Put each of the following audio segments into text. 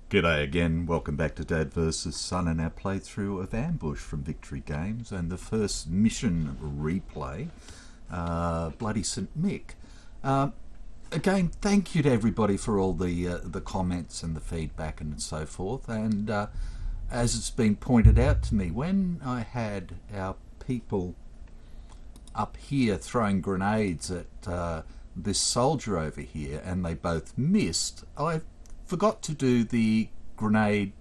G'day again, welcome back to Dad vs Son and our playthrough of Ambush from Victory Games and the first mission replay, Bloody St Mick. Again, thank you to everybody for all the comments and the feedback and so forth, and as it's been pointed out to me, when I had our people up here throwing grenades at this soldier over here and they both missed, I forgot to do the grenade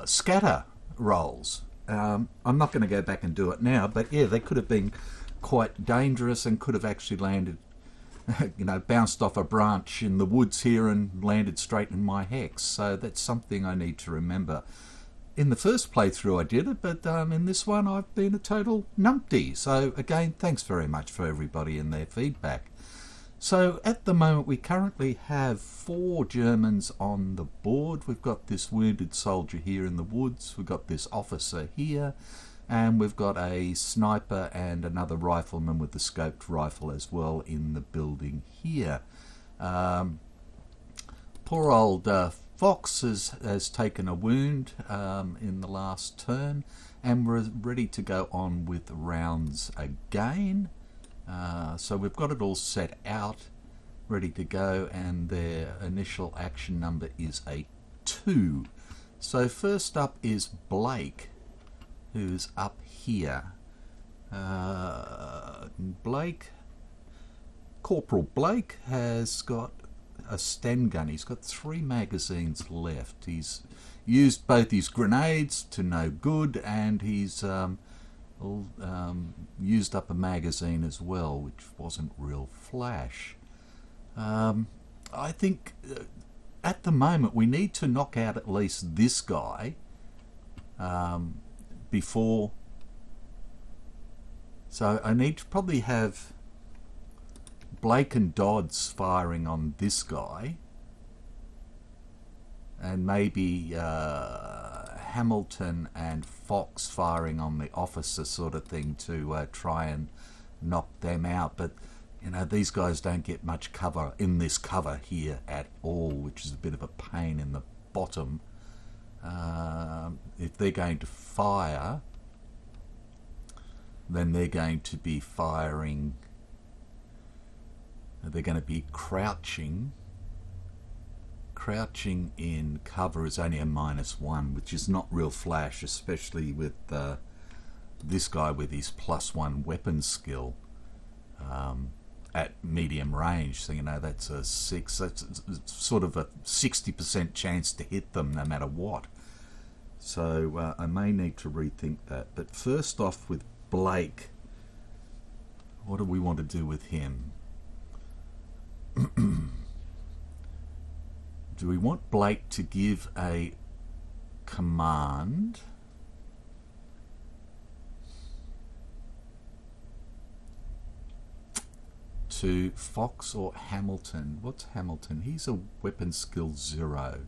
scatter rolls. I'm not going to go back and do it now, but yeah, they could have been quite dangerous and could have actually landed, you know, bounced off a branch in the woods here and landed straight in my hex. So that's something I need to remember. In the first playthrough I did it, but in this one I've been a total numpty. So again, thanks very much for everybody and their feedback. So at the moment we currently have 4 Germans on the board. We've got this wounded soldier here in the woods, we've got this officer here, and we've got a sniper and another rifleman with the scoped rifle as well in the building here. Poor old Fox has taken a wound in the last turn, and we're ready to go on with rounds again. So we've got it all set out, ready to go, and their initial action number is a 2. So first up is Blake, who's up here. Corporal Blake has got a Sten gun. He's got 3 magazines left. He's used both his grenades to no good, and he's used up a magazine as well, which wasn't real flash. I think at the moment we need to knock out at least this guy before, so I need to probably have Blake and Dodds firing on this guy, and maybe Hamilton and Fox firing on the officer, sort of thing, to try and knock them out. But you know, these guys don't get much cover in this cover here at all, which is a bit of a pain in the bottom. If they're going to fire, then they're going to be firing, they're going to be crouching. Crouching in cover is only a -1, which is not real flash, especially with this guy with his +1 weapon skill at medium range. So you know, that's a 6. That's sort of a 60% chance to hit them no matter what. So I may need to rethink that. But first off with Blake, what do we want to do with him? Do we want Blake to give a command? To Fox or Hamilton? What's Hamilton? He's a weapon skill 0.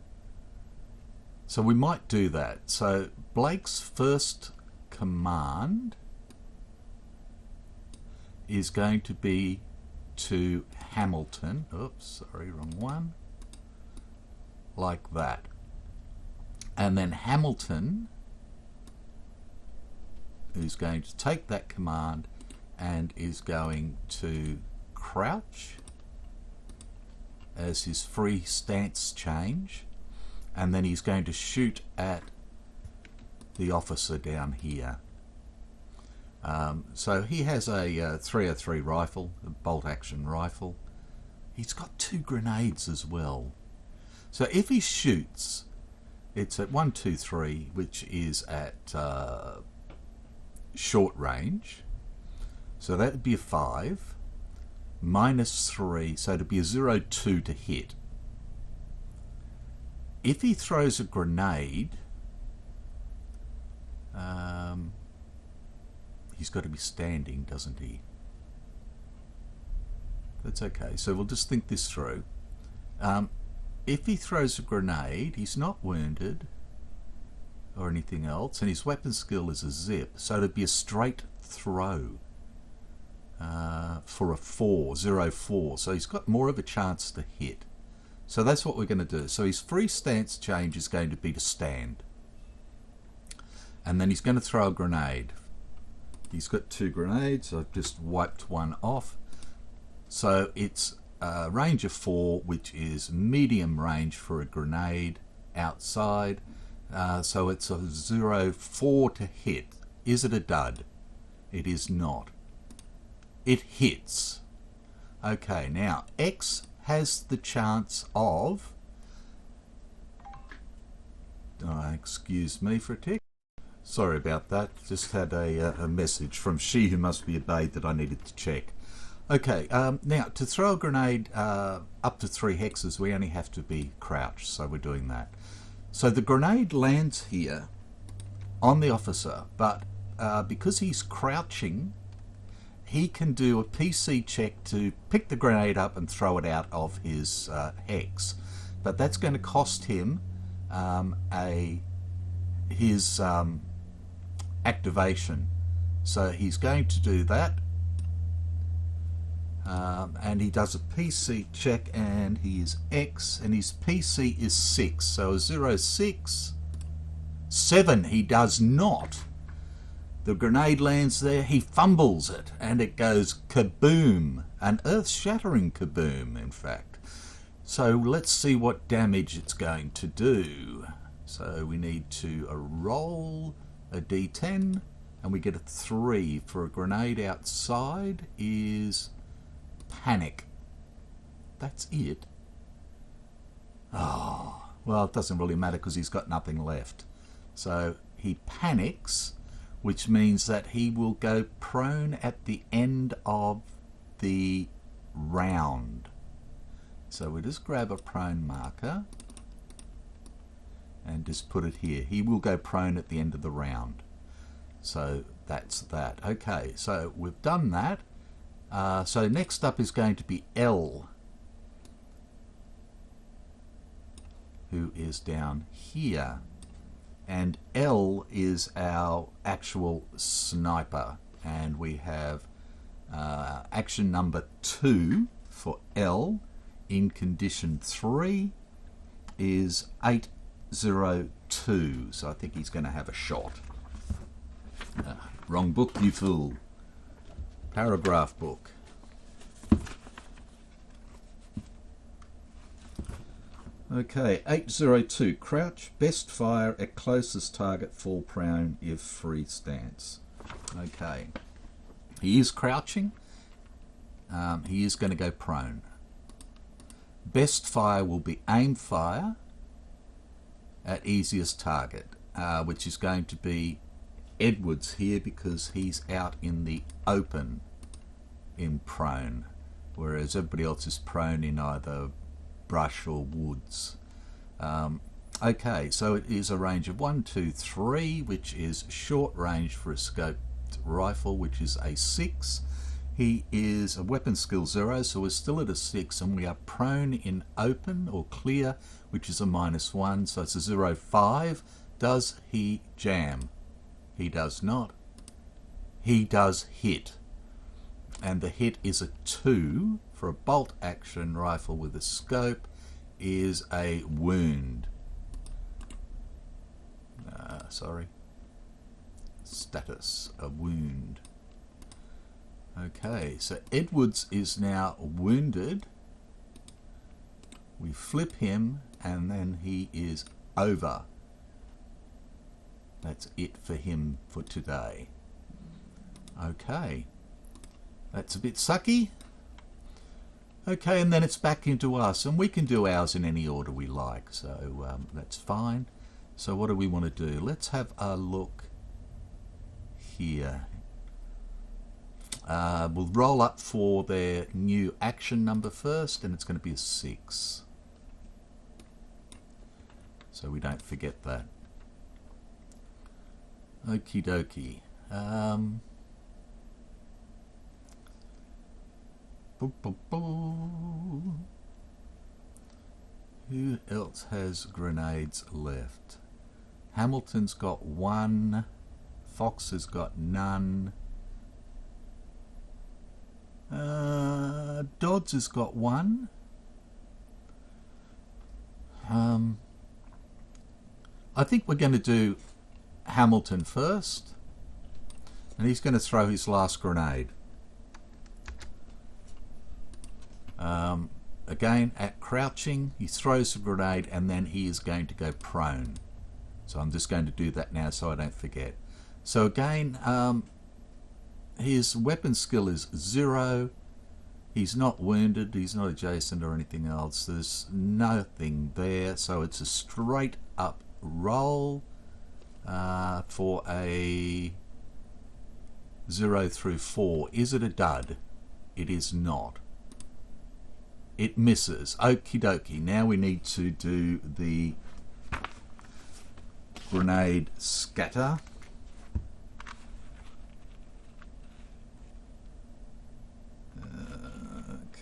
So we might do that. So Blake's first command is going to be to Hamilton. Oops, sorry, wrong one. Like that. And then Hamilton is going to take that command and is going to crouch as his free stance change, and then he's going to shoot at the officer down here. So he has a 303 rifle, a bolt action rifle. He's got 2 grenades as well. So if he shoots, it's at 1, 2, 3, which is at short range. So that would be a 5. -3, so it'd be a 0-2 to hit. If he throws a grenade, he's got to be standing, doesn't he? That's okay. So we'll just think this through. if he throws a grenade, he's not wounded or anything else, and his weapon skill is a zip, so it'd be a straight throw for a 0-4, so he's got more of a chance to hit. So that's what we're going to do. So his free stance change is going to be to stand, and then he's going to throw a grenade. He's got 2 grenades. I've just wiped one off, so it's a range of 4, which is medium range for a grenade outside. So it's a 0-4 to hit. Is it a dud? It is not. It hits. Okay, now X has the chance of... excuse me for a tick. Sorry about that. Just had a message from she who must be obeyed that I needed to check. Okay, now to throw a grenade up to 3 hexes, we only have to be crouched, so we're doing that. So the grenade lands here on the officer, but because he's crouching, he can do a PC check to pick the grenade up and throw it out of his hex. But that's going to cost him his activation. So he's going to do that. And he does a PC check, and he is X, and his PC is 6, so a 0-6. 7 he does not. The grenade lands there, he fumbles it, and it goes kaboom, an earth-shattering kaboom, in fact. So let's see what damage it's going to do. So we need to roll a d10, and we get a 3 for a grenade outside is panic. That's it. Oh, well, it doesn't really matter because he's got nothing left. So he panics, which means that he will go prone at the end of the round. So we just grab a prone marker and just put it here. He will go prone at the end of the round. So that's that. Okay, so we've done that. So next up is going to be L, who is down here. And L is our actual sniper, and we have action number 2 for L in condition 3 is 802, so I think he's going to have a shot. Wrong book, you fool. Paragraph book. Okay, 802. Crouch, best fire at closest target, fall prone if free stance. Okay. He is crouching. He is going to go prone. Best fire will be aim fire at easiest target, which is going to be Edwards here because he's out in the open in prone, whereas everybody else is prone in either brush or woods. Okay, so it is a range of 1, 2, 3, which is short range for a scoped rifle, which is a 6. He is a weapon skill 0, so we're still at a 6, and we are prone in open or clear, which is a -1, so it's a 0-5. Does he jam? He does not. He does hit, and the hit is a 2 for a bolt action rifle with a scope is a wound. Sorry. Status, a wound. Okay, so Edwards is now wounded. We flip him and then he is over. That's it for him for today. Okay. That's a bit sucky. Okay, and then it's back into us, and we can do ours in any order we like, so that's fine. So what do we want to do? Let's have a look here. We'll roll up for their new action number first, and it's going to be a 6. So we don't forget that. Okie dokie. Who else has grenades left? Hamilton's got one. Fox has got none. Dodds has got one. I think we're going to do Hamilton first, and he's going to throw his last grenade. Again, at crouching, he throws the grenade and then he is going to go prone. So I'm just going to do that now so I don't forget. So again, his weapon skill is 0. He's not wounded, he's not adjacent or anything else. There's nothing there, so it's a straight up roll for a 0 through 4. Is it a dud? It is not. It misses. Okie dokie. Now we need to do the grenade scatter.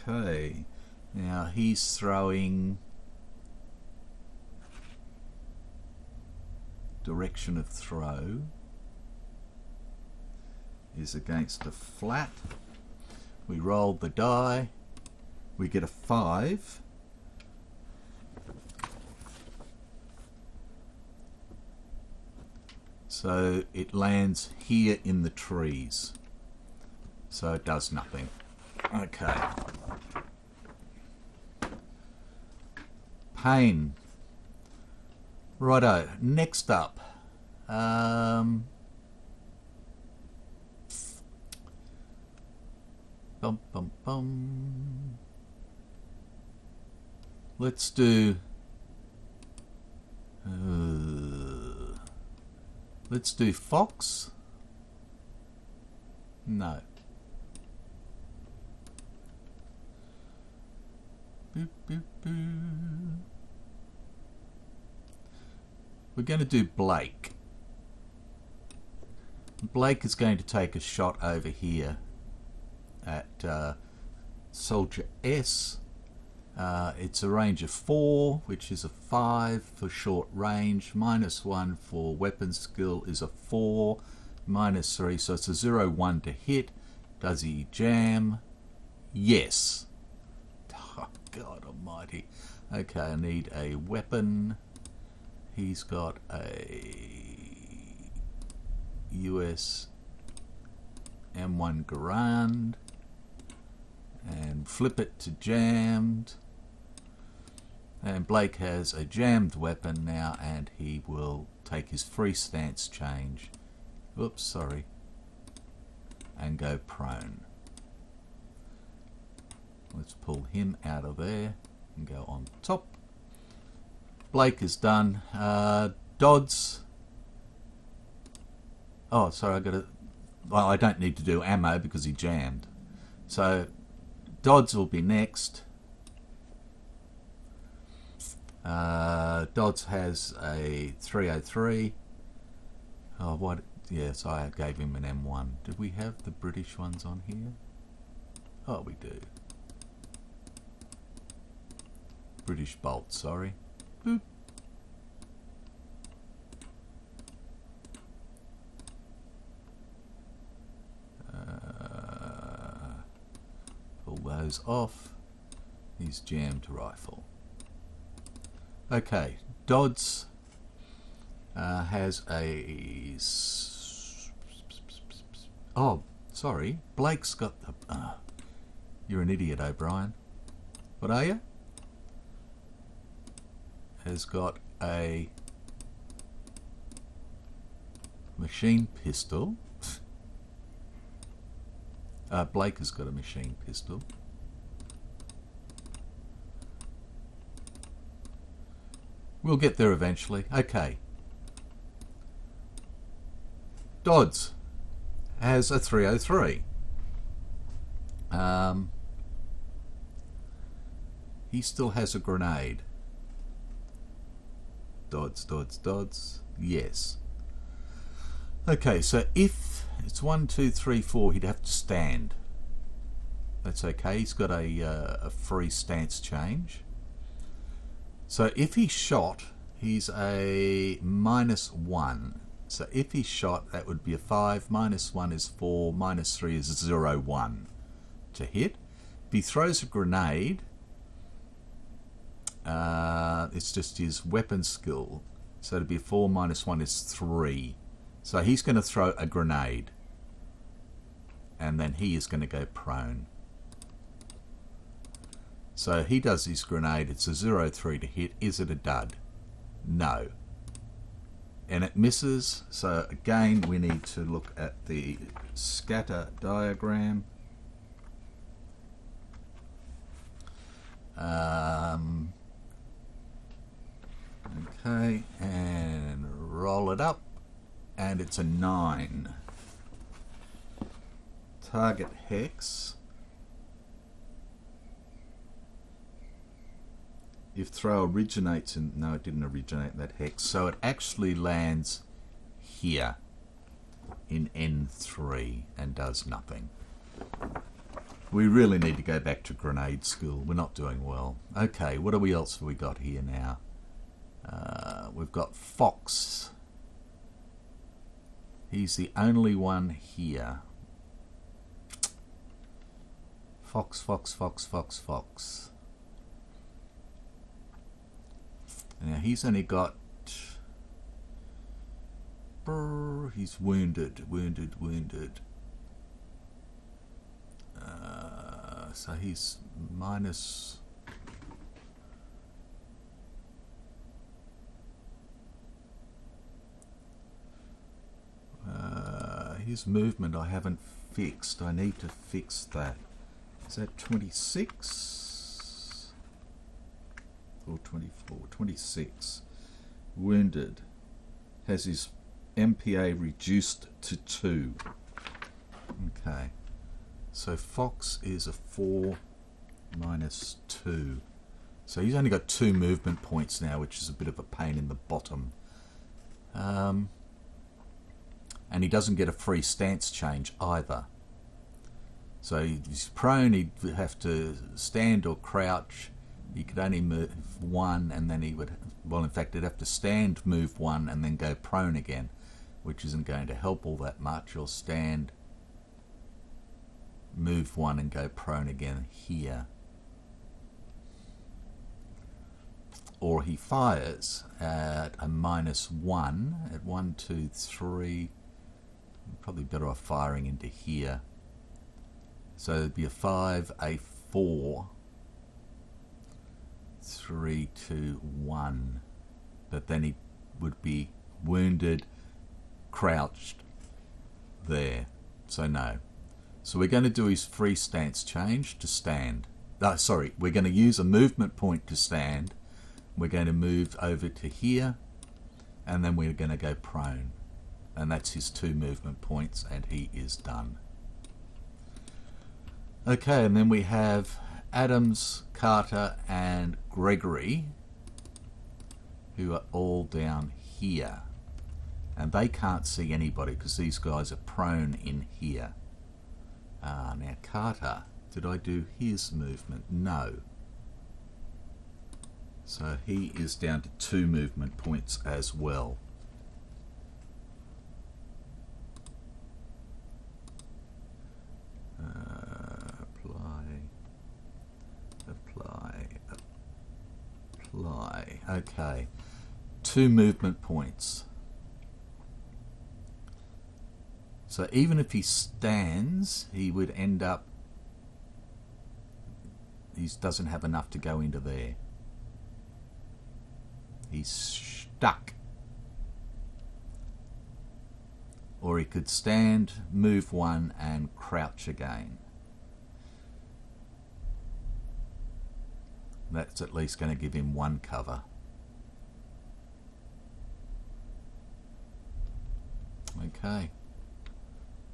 Okay. Now he's throwing direction of throw is against a flat. We roll the die. We get a 5. So it lands here in the trees. So it does nothing. Okay. Pain. Righto. Next up. Bum bum bum. Let's do Fox. No. Boop, boop, boop. We're going to do Blake. Blake is going to take a shot over here at Soldier S. It's a range of 4, which is a 5 for short range. -1 for weapon skill is a 4. -3, so it's a 0-1 to hit. Does he jam? Yes. Oh, God almighty. Okay, I need a weapon. He's got a US M1 Garand. And flip it to jammed. And Blake has a jammed weapon now, and he will take his free stance change. Oops, sorry. And go prone. Let's pull him out of there and go on top. Blake is done. Dodds. Oh, sorry, I got to. Well, I don't need to do ammo because he jammed. So Dodds will be next. Dodds has a 303. Oh, what? Yes, I gave him an M1. Did we have the British ones on here? Oh, we do. British Bolt, sorry. Boop. Pull those off. His jammed rifle. Okay, Dodds has a... Oh, sorry. Blake's got the... you're an idiot, O'Brien. What are you? Has got a machine pistol. Blake has got a machine pistol. We'll get there eventually. Okay. Dodds has a 303. He still has a grenade. Dodds, Dodds, Dodds. Yes. Okay, so if it's 1, 2, 3, 4, he'd have to stand. That's okay. He's got a free stance change. So if he shot, he's a -1. So if he shot, that would be a 5. -1 is 4. -3 is 0, 1 to hit. If he throws a grenade, it's just his weapon skill. So it'd be 4 -1 is 3. So he's going to throw a grenade. And then he is going to go prone. So he does his grenade. It's a 0-3 to hit. Is it a dud? No. And it misses. So again, we need to look at the scatter diagram. Okay, and roll it up. And it's a 9. Target hex. If throw originates in... No, it didn't originate in that hex. So it actually lands here in N3 and does nothing. We really need to go back to grenade school. We're not doing well. Okay, what else have we got here now? We've got Fox. He's the only one here. Fox, Fox, Fox, Fox, Fox. Now he's only got... He's wounded. So he's minus... his movement I haven't fixed. I need to fix that. Is that 26? Or 24? 26. Wounded. Has his MPA reduced to 2. Okay. So Fox is a 4 minus 2. So he's only got 2 movement points now, which is a bit of a pain in the bottom. And he doesn't get a free stance change either. So he's prone, he'd have to stand or crouch. He could only move 1, and then he would... Well, in fact, he'd have to stand, move 1, and then go prone again, which isn't going to help all that much. Or stand, move 1, and go prone again here. Or he fires at a -1 at 1, 2, 3. Probably better off firing into here. So it'd be a 5, a 4, 3, 2, 1. But then he would be wounded, crouched there. So no. So we're going to do his free stance change to stand. Sorry, we're going to use a movement point to stand. We're going to move over to here, and then we're going to go prone. And that's his 2 movement points, and he is done. Okay, and then we have Adams, Carter, and Gregory, who are all down here. And they can't see anybody because these guys are prone in here. Now Carter, did I do his movement? No. So he is down to 2 movement points as well. Apply. Okay. 2 movement points. So even if he stands, he would end up... He doesn't have enough to go into there. He's stuck. Or he could stand, move 1, and crouch again. That's at least going to give him 1 cover. Okay.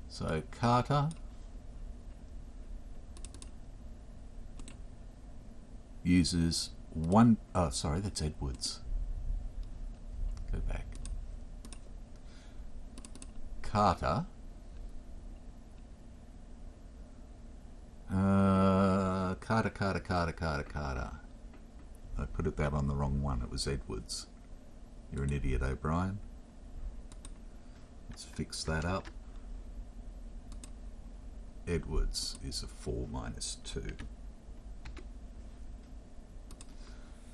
So Carter uses 1... Oh, sorry, that's Edwards. Go back. Carter Carter. I put that on the wrong one. It was Edwards. You're an idiot, O'Brien. Let's fix that up. Edwards is a 4 minus 2.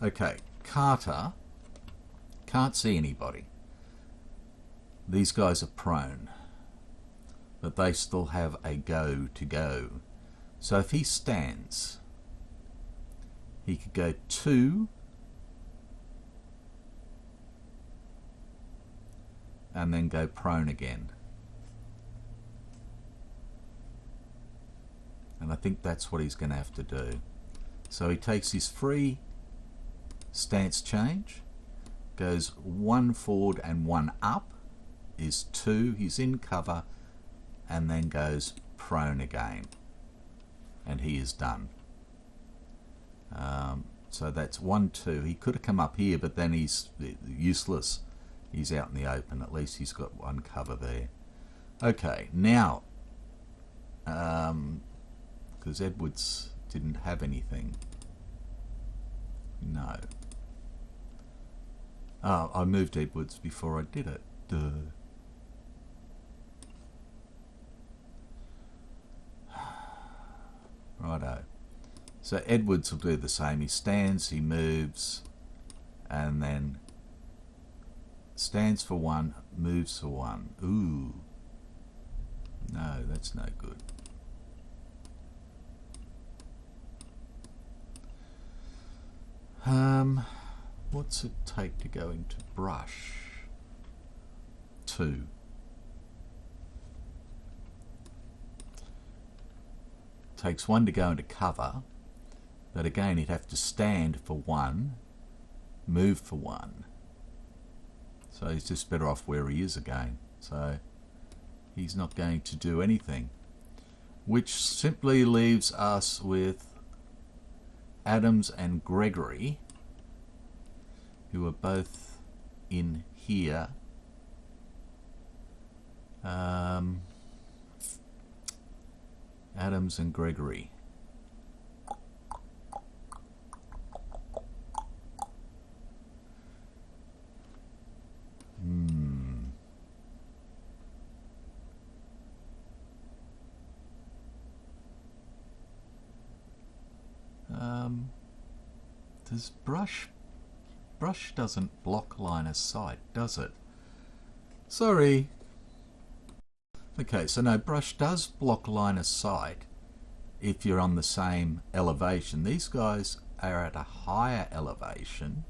Okay, Carter can't see anybody. These guys are prone, but they still have a go to go. So if he stands, he could go 2 and then go prone again. And I think that's what he's going to have to do. So he takes his free stance change, goes 1 forward and 1 up, is 2, he's in cover, and then goes prone again. And he is done. So that's 1, 2. He could have come up here, but then he's useless. He's out in the open. At least he's got 1 cover there. Okay, now, because Edwards didn't have anything. No. Oh, I moved Edwards before I did it. Duh. Righto. So Edwards will do the same. He stands, he moves, and then stands for 1, moves for 1. Ooh. No, that's no good. What's it take to go into brush? 2. Takes 1 to go into cover, but again he'd have to stand for 1, move for 1. So he's just better off where he is again. So he's not going to do anything, which simply leaves us with Adams and Gregory, who are both in here. Adams and Gregory. Does brush doesn't block line of sight, does it? Sorry. Okay, so no, brush does block line of sight if you're on the same elevation. These guys are at a higher elevation.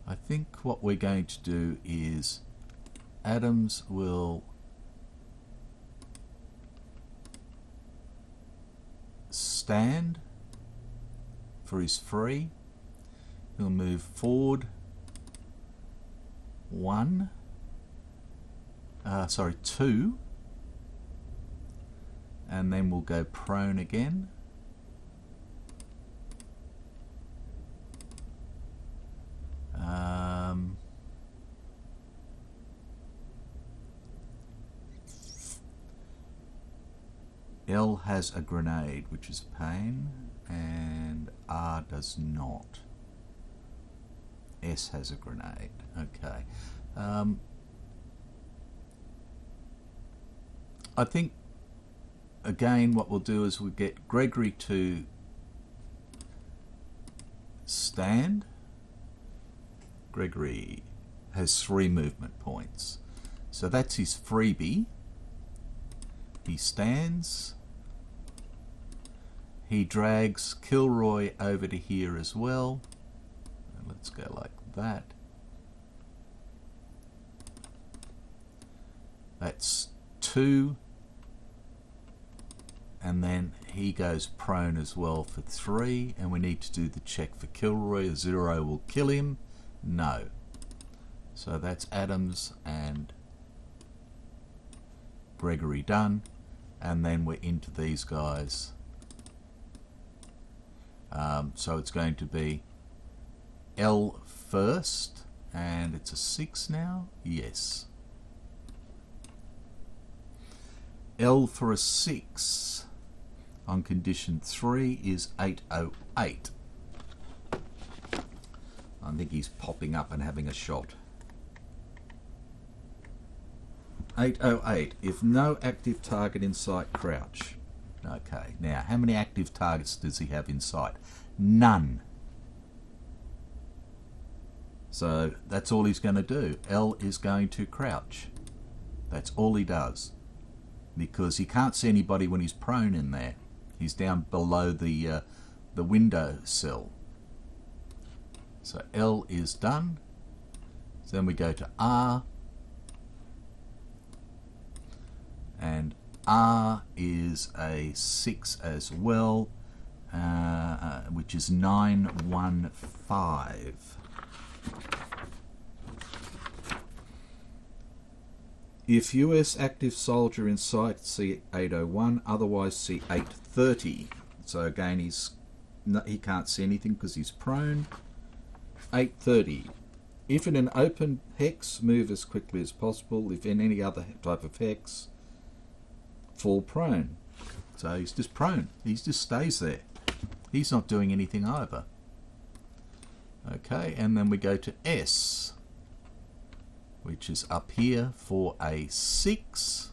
I think what we're going to do is Adams will stand for his free. He'll move forward 2, and then we'll go prone again. L has a grenade, which is a pain, and R does not. S has a grenade. Okay. I think, again, what we'll do is we'll get Gregory to stand. Gregory has 3 movement points. So that's his freebie. He stands. He drags Kilroy over to here as well. Let's go like that. That's 2. And then he goes prone as well for 3. And we need to do the check for Kilroy. A 0 will kill him. No. So that's Adams and Gregory done. And then we're into these guys. So it's going to be L first, and it's a 6 now. Yes. L for a 6 on condition 3 is 808. I think he's popping up and having a shot. 808. If no active target in sight, crouch. Okay, now how many active targets does he have in sight? None. So that's all he's going to do. L is going to crouch. That's all he does. Because he can't see anybody when he's prone in there. He's down below the window sill. So L is done. So then we go to R. And R is a 6 as well, which is 915. If US active soldier in sight, see 801, otherwise see 830. So again, he can't see anything because he's prone. 830. If in an open hex, move as quickly as possible. If in any other type of hex, fall prone. So he's just prone. He just stays there. He's not doing anything either. Okay, and then we go to S, which is up here for a 6.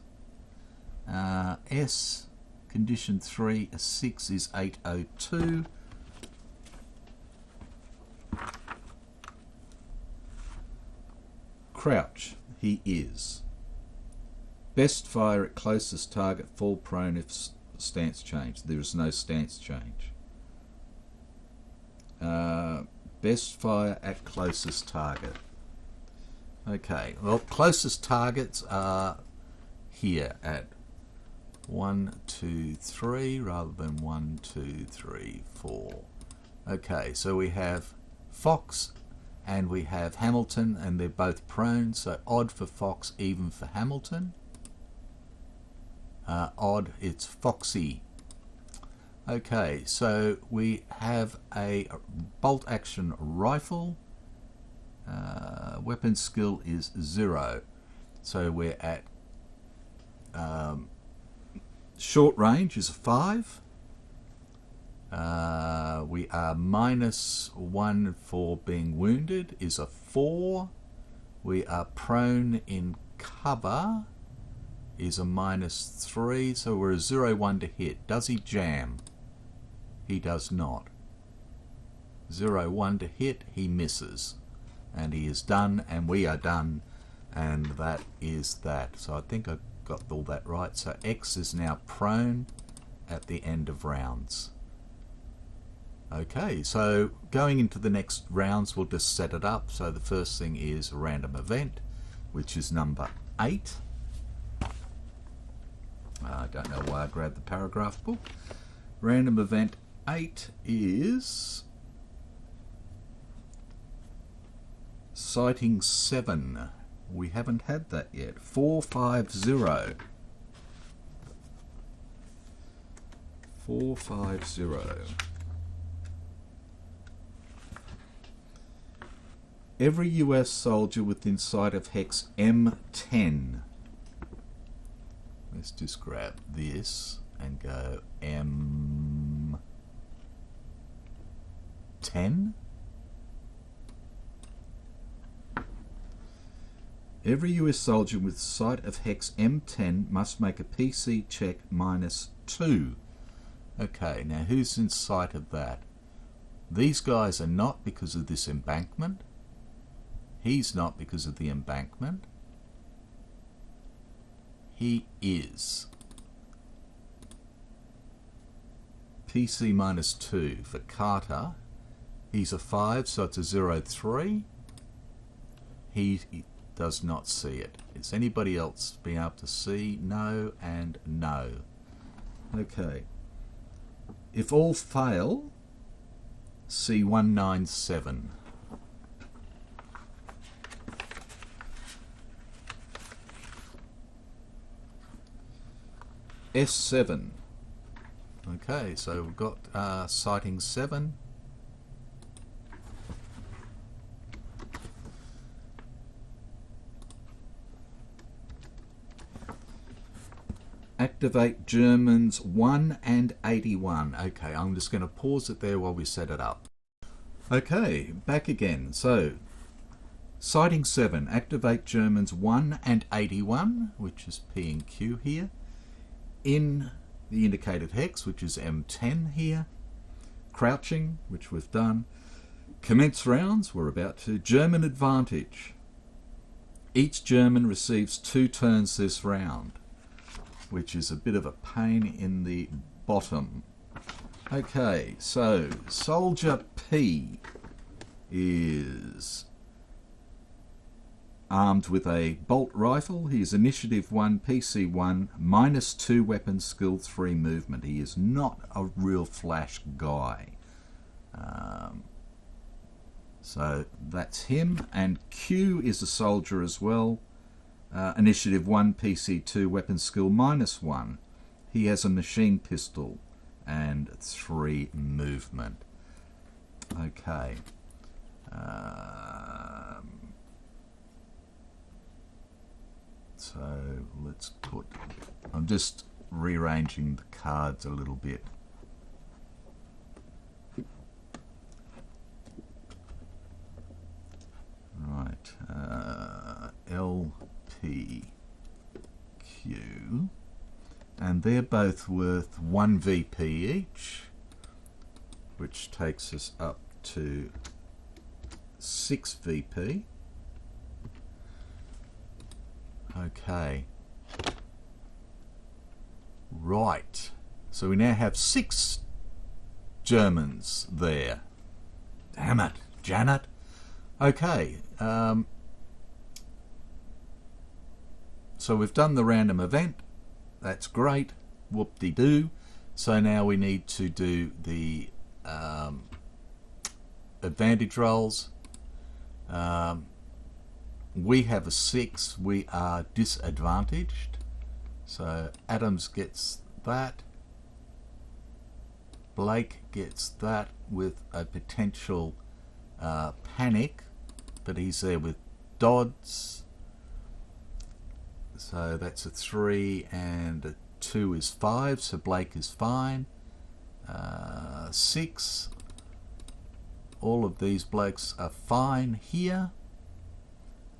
S, condition 3, a 6 is 802. Crouch, he is. Best fire at closest target, fall prone if stance change. There is no stance change. Best fire at closest target. Okay, well, closest targets are here at 1, 2, 3 rather than 1, 2, 3, 4. Okay, so we have Fox and we have Hamilton, and they're both prone, so odd for Fox, even for Hamilton. Odd, it's Foxy. Okay, so we have a bolt action rifle. Weapon skill is 0. So we're at short range is a 5. We are -1 for being wounded is a 4. We are prone in cover is a -3, so we're a 0-1 to hit. Does he jam? He does not. 0-1 to hit, he misses. And he is done, and we are done, and that is that. So I think I got all that right. So X is now prone at the end of rounds. Okay, so going into the next rounds, we'll just set it up. So the first thing is a random event, which is number 8. I don't know why I grabbed the paragraph book. Random event 8 is sighting 7. We haven't had that yet. 450. 450. Every US soldier within sight of hex M10. Let's just grab this and go M10. Every US soldier with sight of hex M10 must make a PC check -2. Okay, now who's in sight of that? These guys are not because of this embankment. He's not because of the embankment. He is. PC -2 for Carter. He's a 5, so it's a 0-3. He does not see it. Is anybody else being able to see? No and no. Okay. If all fail, C197. S7. Okay, so we've got sighting 7. activate Germans 1 and 81. Okay, I'm just going to pause it there while we set it up. Okay, back again. So, sighting 7, activate Germans 1 and 81, which is P and Q here, in the indicated hex, which is M10 here. Crouching, which we've done. Commence rounds, we're about to. German advantage. Each German receives 2 turns this round, which is a bit of a pain in the bottom. Okay, so Soldier P is armed with a bolt rifle. He is initiative 1, PC 1, -2 weapon skill, 3 movement. He is not a real flash guy. So that's him. And Q is a soldier as well. Initiative 1, PC 2, weapon skill -1. He has a machine pistol and 3 movement. Okay. So let's put... I'm just rearranging the cards a little bit. Right. LP Q, and they're both worth 1 VP each, which takes us up to 6 VP. Okay. Right. So we now have 6 Germans there. Damn it, Janet. Okay. So we've done the random event. That's great. Whoop-de-doo. So now we need to do the advantage rolls. We have a 6. We are disadvantaged. So Adams gets that. Blake gets that with a potential panic, but he's there with Dodds. So that's a 3 and a 2 is 5, so Blake is fine. 6. All of these blokes are fine here.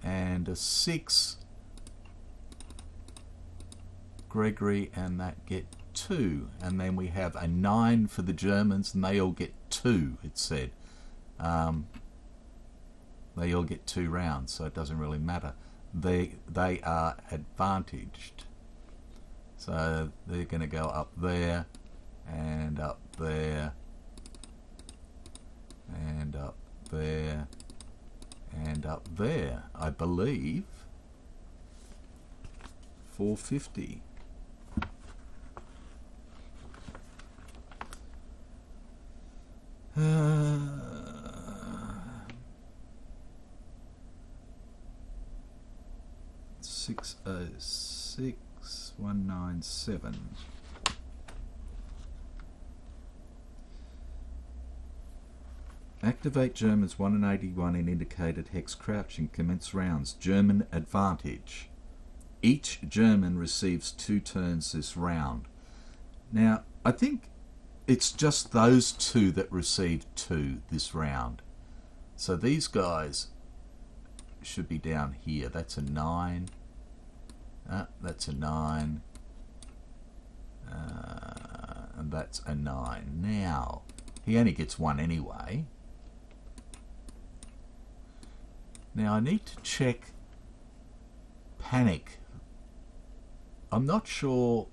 And a 6. Gregory and that get 2. And then we have a 9 for the Germans, and they all get 2, it said. They all get 2 rounds, so it doesn't really matter. They are advantaged. So they're going to go up there, and up there, and up there, and up there. I believe 450. Six 197. Activate Germans 1 and 81 in indicated hex crouching. Commence rounds. German advantage. Each German receives 2 turns this round. Now, I think it's just those 2 that receive 2 this round. So these guys should be down here. That's a 9. That's a 9. And that's a 9. Now, he only gets 1 anyway. Now, I need to check panic. I'm not sure.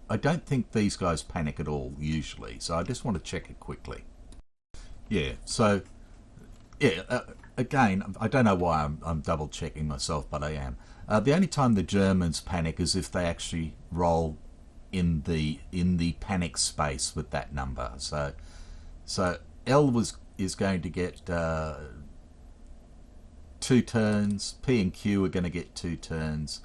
I don't think these guys panic at all, usually. So I just want to check it quickly. Yeah, so, yeah, again, I don't know why I'm double checking myself, but I am. The only time the Germans panic is if they actually roll in the panic space with that number. So L is going to get 2 turns. P and Q are going to get 2 turns,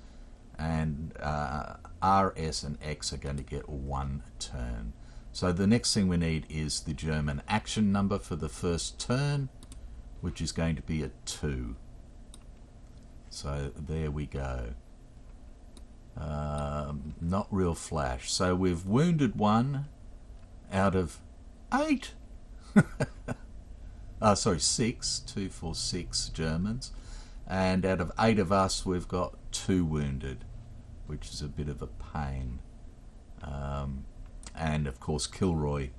and R, S, and X are going to get 1 turn. So the next thing we need is the German action number for the first turn, which is going to be a 2. So there we go. Not real flash. So we've wounded 1 out of 8. Sorry, 6. 2, 4, 6 Germans. And out of 8 of us, we've got 2 wounded, which is a bit of a pain. And of course, Kilroy,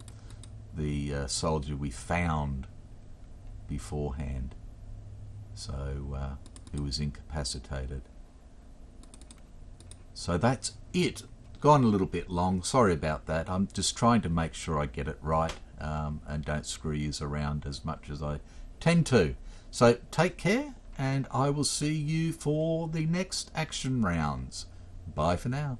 the soldier we found beforehand, so who was incapacitated. So that's it. Gone a little bit long. Sorry about that. I'm just trying to make sure I get it right and don't screw you around as much as I tend to. So take care, and I will see you for the next action rounds. Bye for now.